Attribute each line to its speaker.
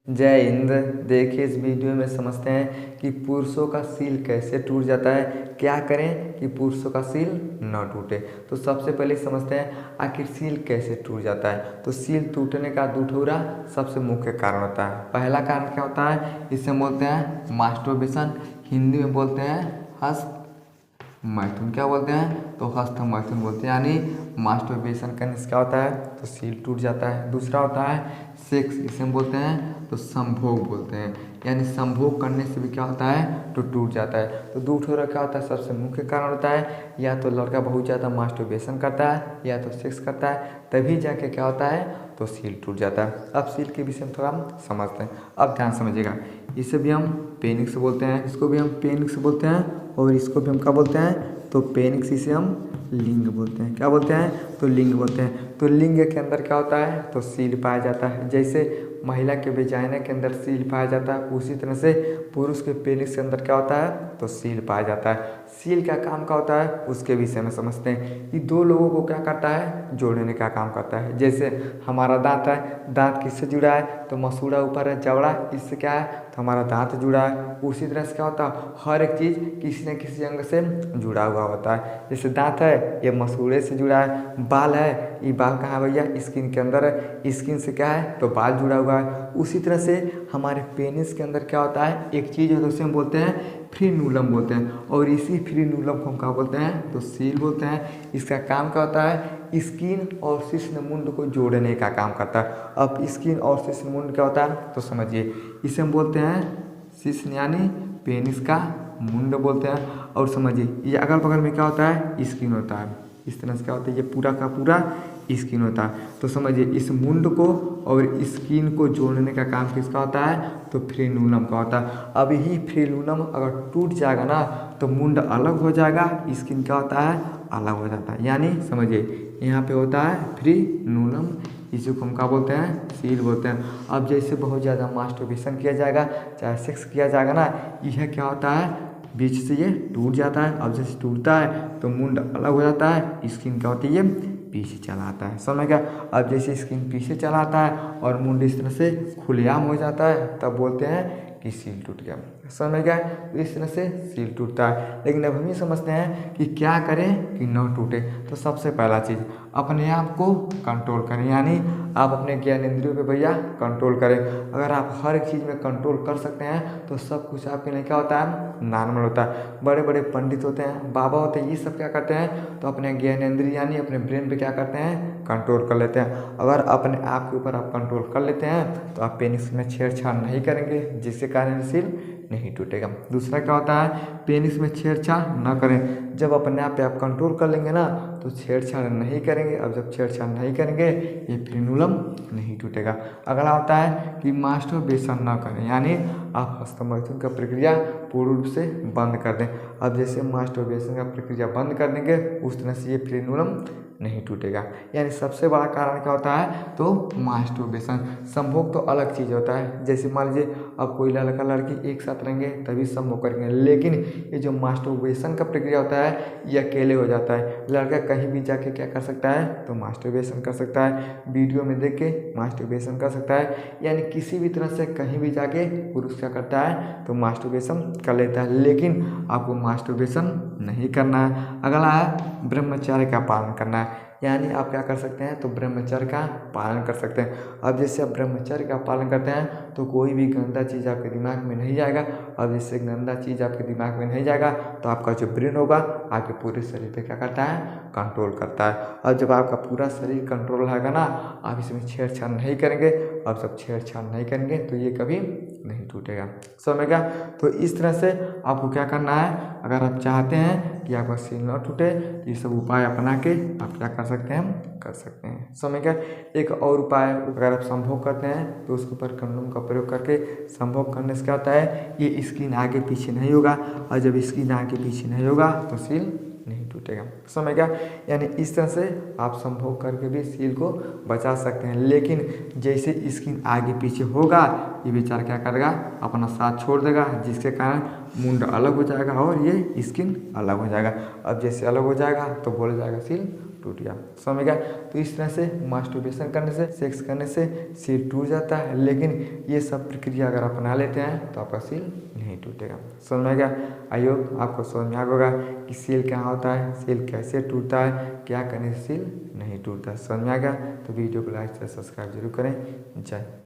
Speaker 1: जय हिंद। देखिए इस वीडियो में समझते हैं कि पुरुषों का सील कैसे टूट जाता है, क्या करें कि पुरुषों का सील न टूटे। तो सबसे पहले समझते हैं आखिर सील कैसे टूट जाता है। तो सील टूटने का दुठौरा सबसे मुख्य कारण होता है। पहला कारण क्या होता है, इसे बोलते हैं मास्टरबेशन, हिंदी में बोलते हैं हस्त मैथुन। क्या बोलते हैं तो हस्त मैथुन बोलते हैं, यानी मास्टरबेशन करने से क्या होता है तो सील टूट जाता है। दूसरा होता है सेक्स, इसे हम बोलते हैं तो संभोग बोलते हैं, यानी संभोग करने से भी क्या होता है तो टूट जाता है। तो दूठौरा क्या होता है, सबसे मुख्य कारण होता है या तो लड़का बहुत ज़्यादा मास्टरबेशन करता है या तो सेक्स करता है, तभी जाके क्या होता है तो सील टूट जाता है। अब सील के विषय में थोड़ा हम समझते हैं, अब ध्यान समझिएगा। इसे भी हम पेनिक्स बोलते हैं, इसको भी हम पेनिक्स बोलते हैं, और इसको भी हम क्या बोलते हैं तो पेनिक्स, इसे हम लिंग बोलते हैं। क्या बोलते हैं तो लिंग बोलते हैं। तो लिंग के अंदर क्या होता है तो सील पाया जाता है। जैसे महिला के वेजाइना के अंदर सील पाया जाता है, उसी तरह से पुरुष के पेनिस के अंदर क्या होता है तो सील पाया जाता है। सील का काम क्या होता है उसके विषय में समझते हैं कि दो लोगों को क्या करता है जोड़ने का काम करता है। जैसे हमारा दांत है, दांत किससे जुड़ा है तो मसूड़ा ऊपर है, जबड़ा, इससे क्या है तो हमारा दांत जुड़ा है। उसी तरह से क्या होता है हर एक चीज़ किसी न किसी अंग से जुड़ा हुआ होता है। जैसे दांत है ये मसूड़े से जुड़ा है, बाल है ये बाल कहाँ है भैया स्किन के अंदर है, स्किन से क्या है तो बाल जुड़ा हुआ है। उसी तरह से हमारे पेनिस के अंदर क्या होता है एक चीज़ है तो उसे हम बोलते हैं फ्रीनूलम बोलते हैं, और इसी फ्रीनूलम को हम क्या बोलते हैं तो सील बोलते हैं। इसका काम क्या होता है स्किन और शिश्नमुंड को जोड़ने का काम करता है। अब स्किन और शिश्नमुंड क्या होता है तो समझिए, इसे हम बोलते हैं शिश्न यानी पेनिस का मुंड बोलते हैं, और समझिए ये अगल बगल में क्या होता है स्किन होता है। इस तरह से क्या होता है ये पूरा का पूरा स्किन होता है। तो समझिए इस मुंड को और स्किन को जोड़ने का काम किसका होता है तो फ्रीनूलम का होता है। अब यही फ्रीनूलम अगर टूट जाएगा ना तो मुंड अलग हो जाएगा, स्किन क्या होता है अलग हो जाता है। यानी समझिए यहाँ पे होता है फ्रीनूलम, इसी को हम क्या बोलते हैं सील बोलते हैं। अब जैसे बहुत ज़्यादा मास्टरबेशन किया जाएगा चाहे सेक्स किया जाएगा ना, यह क्या होता है बीच से ये टूट जाता है। अब जैसे टूटता है तो मुंड अलग हो जाता है, स्किन क्या होती है पीछे चला आता है। समझ गया। अब जैसे स्किन पीछे चला आता है और मुंड इस तरह से खुलेआम हो जाता है तब बोलते हैं कि सील टूट गया। समझ गया। तो इस तरह से सील टूटता है। लेकिन अब हम ये समझते हैं कि क्या करें कि न टूटे। तो सबसे पहला चीज़ अपने आप को कंट्रोल करें, यानी आप अपने ज्ञानेंद्रियों पे भैया कंट्रोल करें। अगर आप हर एक चीज़ में कंट्रोल कर सकते हैं तो सब कुछ आपके लिए क्या होता है नॉर्मल होता है। बड़े बड़े पंडित होते हैं, बाबा होते हैं, ये सब क्या करते हैं तो अपने ज्ञानेंद्रिय यानी अपने ब्रेन पे क्या करते हैं कंट्रोल कर लेते हैं। अगर अपने आप के ऊपर आप कंट्रोल कर लेते हैं तो आप पेनिस में छेड़छाड़ नहीं करेंगे, जिसके कारण सील नहीं टूटेगा। दूसरा क्या होता है पेनिस में छेड़छाड़ न करें। जब अपने आप पे आप कंट्रोल कर लेंगे ना तो छेड़छाड़ नहीं करेंगे। अब जब छेड़छाड़ नहीं करेंगे ये फ्रीनूलम नहीं टूटेगा। अगला होता है कि मास्टरबेशन न करें, यानी आप हस्तमैथुन का प्रक्रिया पूर्ण रूप से बंद कर दें। अब जैसे मास्टरबेशन का प्रक्रिया बंद कर देंगे उस तरह से ये फ्रीनूलम नहीं टूटेगा। यानी सबसे बड़ा कारण क्या होता है तो मास्टरबेशन। संभोग तो अलग चीज़ होता है। जैसे मान लीजिए अब कोई लड़का लड़की एक साथ रहेंगे तभी संभोग करेंगे, लेकिन ये जो मास्टरबेशन का प्रक्रिया होता है ये अकेले हो जाता है। लड़का कहीं भी जाके क्या कर सकता है तो मास्टरबेशन कर सकता है, वीडियो में देख के मास्टरबेशन कर सकता है, यानी किसी भी तरह से कहीं भी जाके पुरुष क्या करता है तो मास्टरबेशन कर लेता है। लेकिन आपको मास्टरबेशन नहीं करना है। अगला है ब्रह्मचर्य का पालन करना है, यानी आप क्या कर सकते हैं तो ब्रह्मचर्य का पालन कर सकते हैं। अब जैसे आप ब्रह्मचर्य का पालन करते हैं तो कोई भी गंदा चीज़ आपके दिमाग में नहीं जाएगा। अब जैसे गंदा चीज़ आपके दिमाग में नहीं जाएगा तो आपका जो ब्रेन होगा आपके पूरे शरीर पे क्या करता है कंट्रोल करता है। और जब आपका पूरा शरीर कंट्रोल रहेगा ना, आप इसमें छेड़छाड़ नहीं करेंगे। अब जब छेड़छाड़ नहीं करेंगे तो ये कभी नहीं टूटेगा। समझ गया। तो इस तरह से आपको क्या करना है, अगर आप चाहते हैं कि आपका सील न टूटे ये सब उपाय अपना के आप क्या कर सकते हैं कर सकते हैं। समझ गया। एक और उपाय, अगर आप संभोग करते हैं तो उसके ऊपर कंडोम का प्रयोग करके संभोग करने से क्या होता है ये स्किन आगे पीछे नहीं होगा, और जब स्किन आगे पीछे नहीं होगा तो सील नहीं टूटेगा। समझ गया। यानी इस तरह से आप संभोग करके भी सील को बचा सकते हैं। लेकिन जैसे स्किन आगे पीछे होगा ये बेचारा क्या करेगा अपना साथ छोड़ देगा, जिसके कारण मुंड अलग हो जाएगा और ये स्किन अलग हो जाएगा। अब जैसे अलग हो जाएगा तो बोला जाएगा सील टूट गया। समझ में गया। तो इस तरह से मास्टरबेशन करने से, सेक्स करने से सील टूट जाता है, लेकिन ये सब प्रक्रिया अगर अपना लेते हैं तो आपका सील नहीं टूटेगा। समझ में गया। आई होप आपको समझ में आ होगा कि सील क्या होता है, सील कैसे टूटता है, क्या करने से सील नहीं टूटता। समझ में आ गया। तो वीडियो को लाइक से सब्सक्राइब जरूर करें। जय।